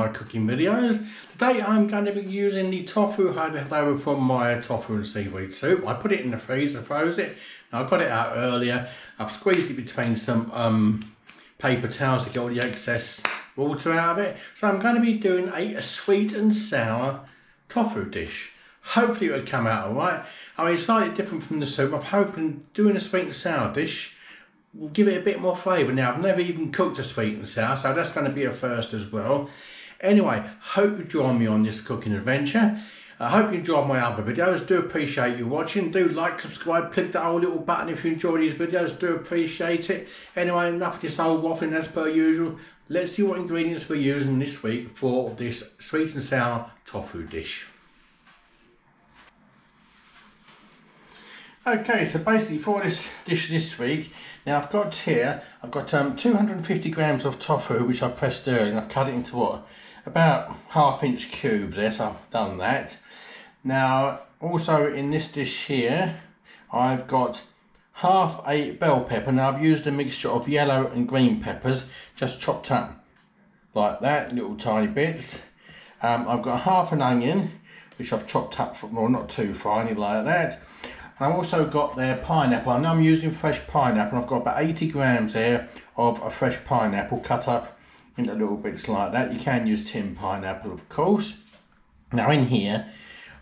my cooking videos. Today I'm going to be using the tofu I had left over from my tofu and seaweed soup. I put it in the freezer, froze it. Now I got it out earlier. I've squeezed it between some paper towels to get all the excess water out of it. So I'm going to be doing a sweet and sour tofu dish. Hopefully it will come out alright. I mean, it's slightly different from the soup. I'm hoping doing a sweet and sour dish will give it a bit more flavour. Now, I've never even cooked a sweet and sour, so that's going to be a first as well. Anyway, hope you join me on this cooking adventure. I hope you enjoyed my other videos. Do appreciate you watching. Do like, subscribe, click that whole little button if you enjoy these videos. Do appreciate it. Anyway, enough of this old waffling as per usual. Let's see what ingredients we're using this week for this sweet and sour tofu dish. Okay, so basically for this dish this week, now I've got 250 grams of tofu which I pressed earlier, and I've cut it into what? About half-inch cubes there, so I've done that. Now also in this dish here, I've got half a bell pepper. Now I've used a mixture of yellow and green peppers, just chopped up like that, little tiny bits. I've got half an onion, which I've chopped up, well, not too finely like that. I've also got their pineapple. I know I'm using fresh pineapple. I've got about 80 grams here of a fresh pineapple cut up into little bits like that. You can use tin pineapple, of course. Now in here,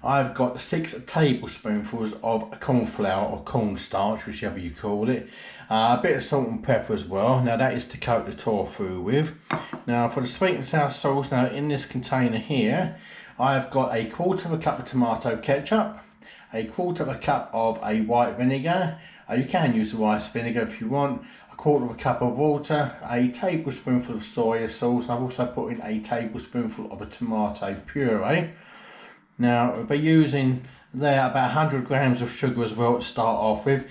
I've got 6 tablespoonfuls of corn flour or cornstarch, whichever you call it. A bit of salt and pepper as well. Now that is to coat the tofu with. Now for the sweet and sour sauce, now in this container here, I've got a quarter of a cup of tomato ketchup, a quarter of a cup of a white vinegar. You can use the rice vinegar if you want. A quarter of a cup of water, a tablespoonful of soy sauce. I've also put in a tablespoonful of a tomato puree. Now we'll be using there about 100 grams of sugar as well to start off with.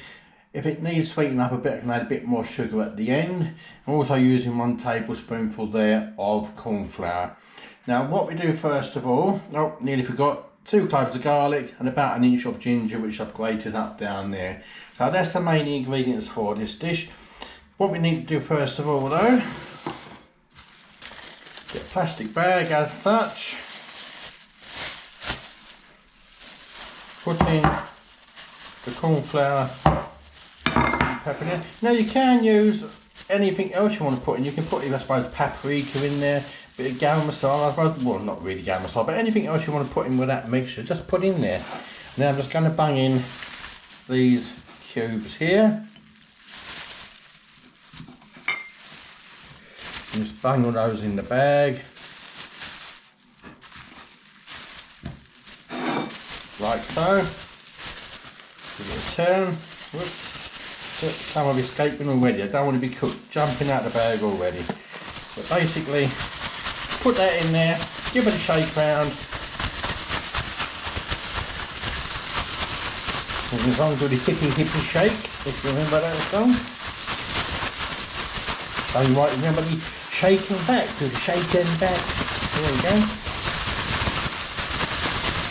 If it needs sweetening up a bit, I can add a bit more sugar at the end. I'm also using 1 tablespoonful there of corn flour. Now what we do first of all, oh, nearly forgot, 2 cloves of garlic and about 1 inch of ginger, which I've grated up down there. So that's the main ingredients for this dish. What we need to do first of all though, get a plastic bag as such, put in the corn flour and pepper in. Now you can use anything else you want to put in. You can put, I suppose, paprika in there, bit of garam masala, I suppose. Well, not really garam masala, but anything else you want to put in with that mixture, just put in there. Now I'm just going to bang in these cubes here. Just bang all those in the bag. Like so. Give it a turn. Whoops. Some of escaping already. I don't want to be cooked, jumping out the bag already. So basically, put that in there, give it a shake round. And the song do the hippie hippie shake, if you remember that song. So you might remember the shaking back, do the shaking back. There we go.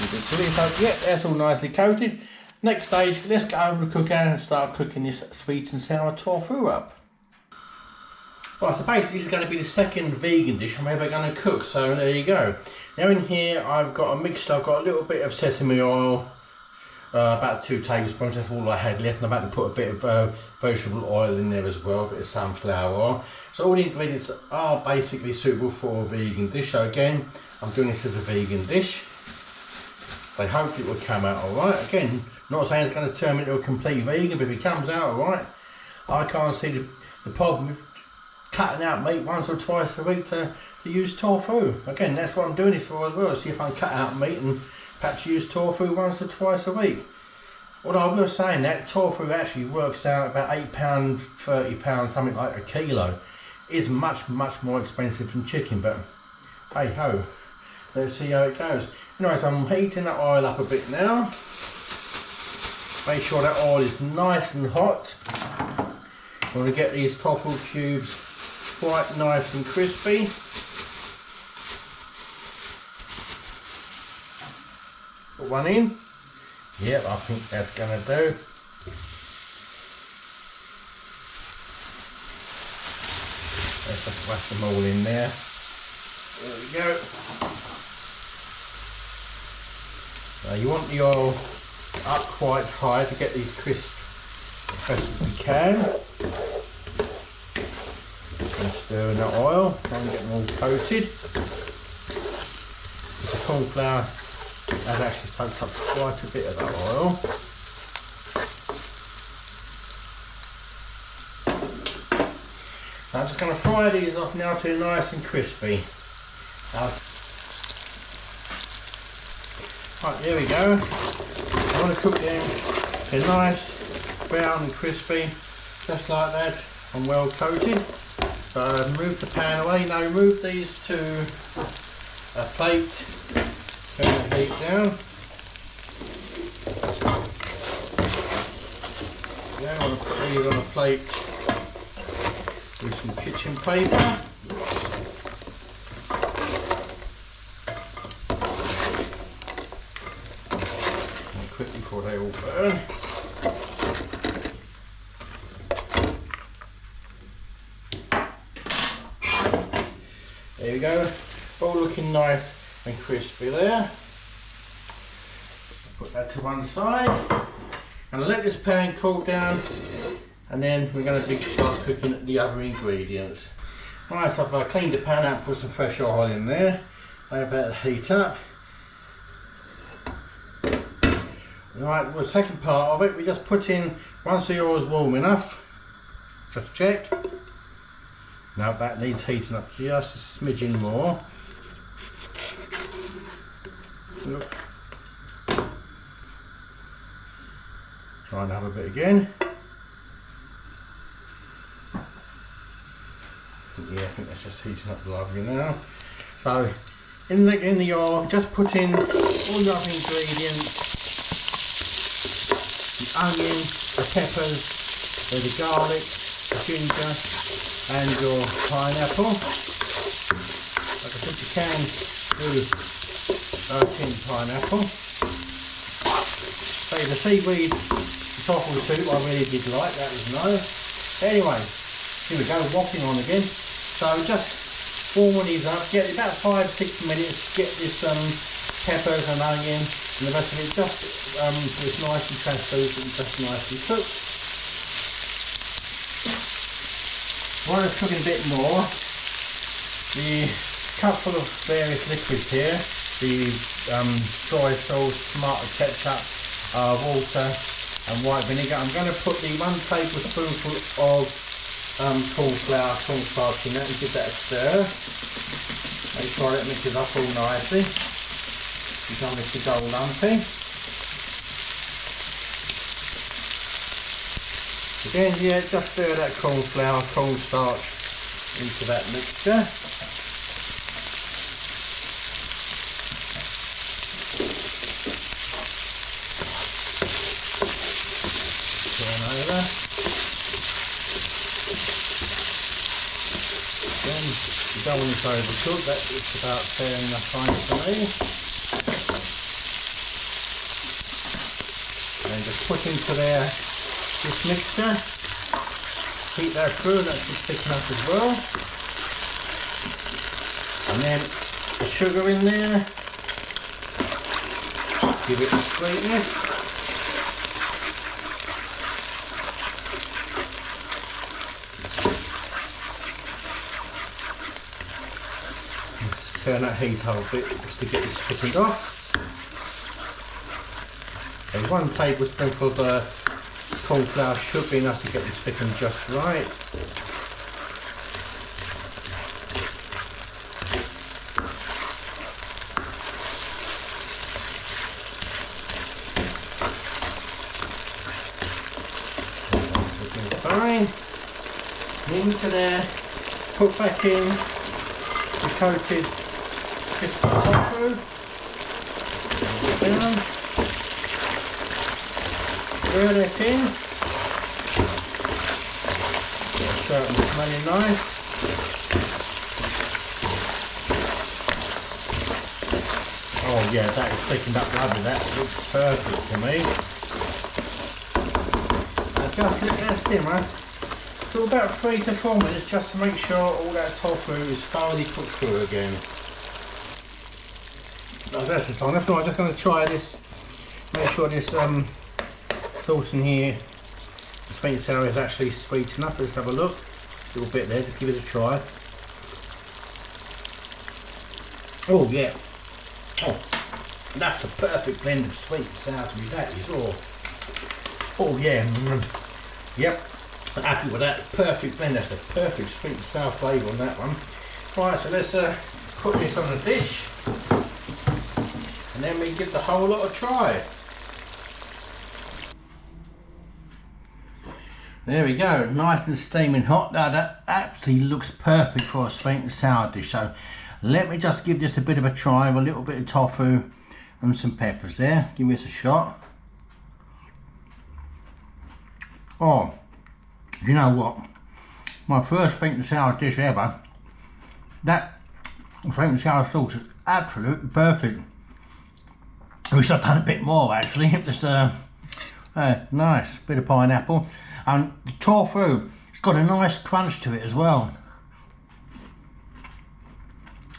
You can see it, so yeah, that's all nicely coated. Next stage, let's get over the cooker and start cooking this sweet and sour tofu up. Right, so basically this is going to be the second vegan dish I'm ever going to cook, so there you go. Now in here I've got a mixture. I've got a little bit of sesame oil, about 2 tablespoons, that's all I had left, and I'm about to put a bit of vegetable oil in there as well, a bit of sunflower oil. So all the ingredients are basically suitable for a vegan dish. So again, I'm doing this as a vegan dish. So hopefully it will come out alright. Again, not saying it's going to turn into a complete vegan, but if it comes out alright, I can't see the problem with cutting out meat once or twice a week to use tofu. Again, that's what I'm doing this for as well, see if I can cut out meat and perhaps use tofu once or twice a week. Although I will say that tofu actually works out about £8, £30, something like a kilo. Is much more expensive than chicken, but hey ho, let's see how it goes. Anyway, so I'm heating that oil up a bit now. Make sure that oil is nice and hot. I want to get these tofu cubes quite nice and crispy. Put one in. Yep, I think that's going to do. Let's just whack them all in there. There we go. Now you want the oil up quite high to get these crisp as best as you can. Just stir in that oil, try and get them all coated. The corn flour has actually soaked up quite a bit of that oil. So I'm just going to fry these off now till they're nice and crispy. Right, there we go. I want to cook them. They're nice, brown and crispy, just like that, and well coated. So move the pan away. Now move these to a plate. Turn the heat down. Yeah, I want to put these on a plate with some kitchen paper. Quickly before they all burn. There we go, all looking nice and crispy there. Put that to one side. And I'll let this pan cool down, and then we're going to start cooking the other ingredients. Right, so I've cleaned the pan out, put some fresh oil in there. I have that heat up. Right, well, the second part of it, we just put in, once the oil is warm enough, just check. Now that needs heating up just a smidgen more. Look. Try and have a bit again. Yeah, I think that's just heating up lovely now. So, in the oil, just put in all your other ingredients. The onion, the peppers, the garlic, the ginger, and your pineapple. Like I said, you can do tin pineapple. So the seaweed, the tofu soup, I really did like, that was nice. Anyway, here we go, whopping on again. So just warm these up, get about 5-6 minutes, get this peppers and onion and the rest of it just so it's nice and translucent, just nicely cooked. While it's cooking a bit more, the cup full of various liquids here, the soy sauce, tomato ketchup, water and white vinegar. I'm going to put the 1 tablespoonful of corn flour, cornstarch in that and give that a stir. Make sure it mixes up all nicely. You don't mix it all lumpy. Again, yeah, just stir that corn flour, cornstarch into that mixture. Turn over. Then you don't want it to overcook, it's about fair enough fine for me. And just put into there this mixture, heat that through, that's just thicking up as well. And then the sugar in there, give it the sweetness. Just turn that heat up a bit just to get this thickened off. And 1 tablespoonful of corn flour should be enough to get this thickened just right. That's looking fine. Into there, put back in the coated crispy tofu. Down. Stir that in. It's certainly smelling nice. Oh yeah, that is thickened up lovely. That looks perfect to me. Now just let that simmer for about 3 to 4 minutes just to make sure all that tofu is thoroughly cooked through again. Oh, that's the time. That's all right. I'm just going to try this. Make sure this sauce in here, the sweet and sour, is actually sweet enough. Let's have a look. A little bit there. Just give it a try. Oh yeah. Oh, that's the perfect blend of sweet and sour to me. That is all. Oh yeah. Yep. I'm happy with that. Perfect blend. That's the perfect sweet and sour flavour on that one. Right. So let's put this on a dish. And then we give the whole lot a try. There we go, nice and steaming hot. Now that absolutely looks perfect for a sweet and sour dish. So let me just give this a bit of a try with a little bit of tofu and some peppers there. Give this a shot. Oh, you know what? My first sweet and sour dish ever. That sweet and sour sauce is absolutely perfect. I wish I'd done a bit more actually. This nice bit of pineapple, and the tofu, it's got a nice crunch to it as well.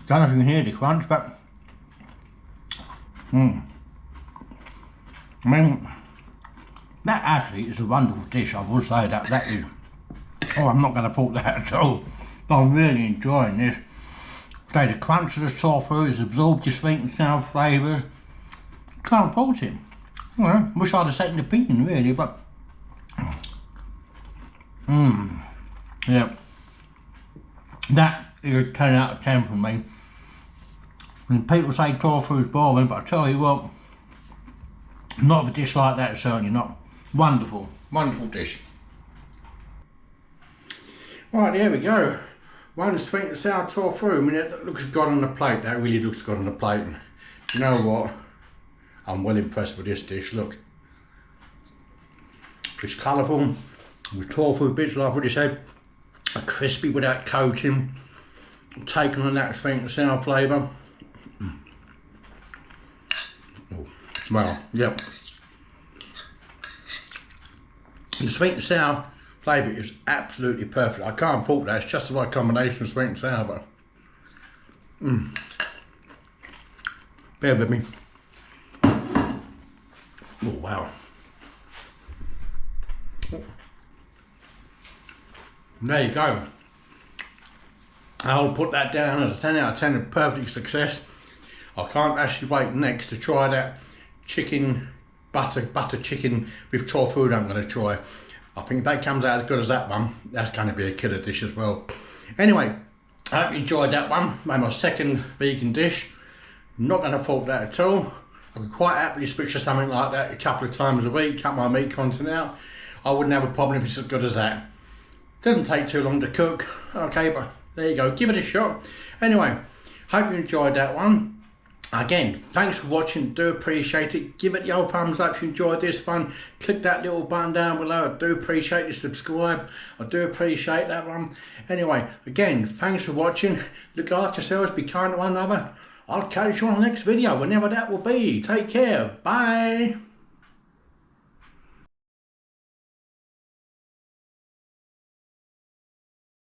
Don't know if you can hear the crunch, but I mean, that actually is a wonderful dish. I will say that. That is. Oh, I'm not going to fault that at all. I'm really enjoying this. Okay, the crunch of the tofu has absorbed your sweet and sour flavours. Can't fault it. Well, wish I'd have second opinion really, but yeah, that is a 10 out of 10 for me. And people say tofu is boring, but I tell you what, not of a dish like that, certainly not. Wonderful, wonderful dish. Right, there we go. One sweet and sour tofu. I mean, that looks good on the plate. That really looks good on the plate. And you know what? I'm well impressed with this dish. Look, it's colourful with tofu bits, like what you said, crispy without coating, taking on that sweet and sour flavour. Oh, well, yep. The sweet and sour flavour is absolutely perfect. I can't fault that. It's just the right combination of sweet and sour. Bear with me. Oh wow. There you go. I'll put that down as a 10 out of 10, a perfect success. I can't actually wait next to try that chicken, butter chicken with tofu that I'm going to try. I think if that comes out as good as that one, that's going to be a killer dish as well. Anyway, I hope you enjoyed that one. Made my second vegan dish. Not going to fault that at all. I could quite happily switch to something like that a couple of times a week, cut my meat content out. I wouldn't have a problem if it's as good as that. Doesn't take too long to cook. Okay, but there you go, give it a shot. Anyway, hope you enjoyed that one. Again, thanks for watching, do appreciate it. Give it the old thumbs up if you enjoyed this one. Click that little button down below. I do appreciate you, subscribe. I do appreciate that one. Anyway, again, thanks for watching. Look after yourselves, be kind to one another. I'll catch you on the next video, whenever that will be. Take care, bye.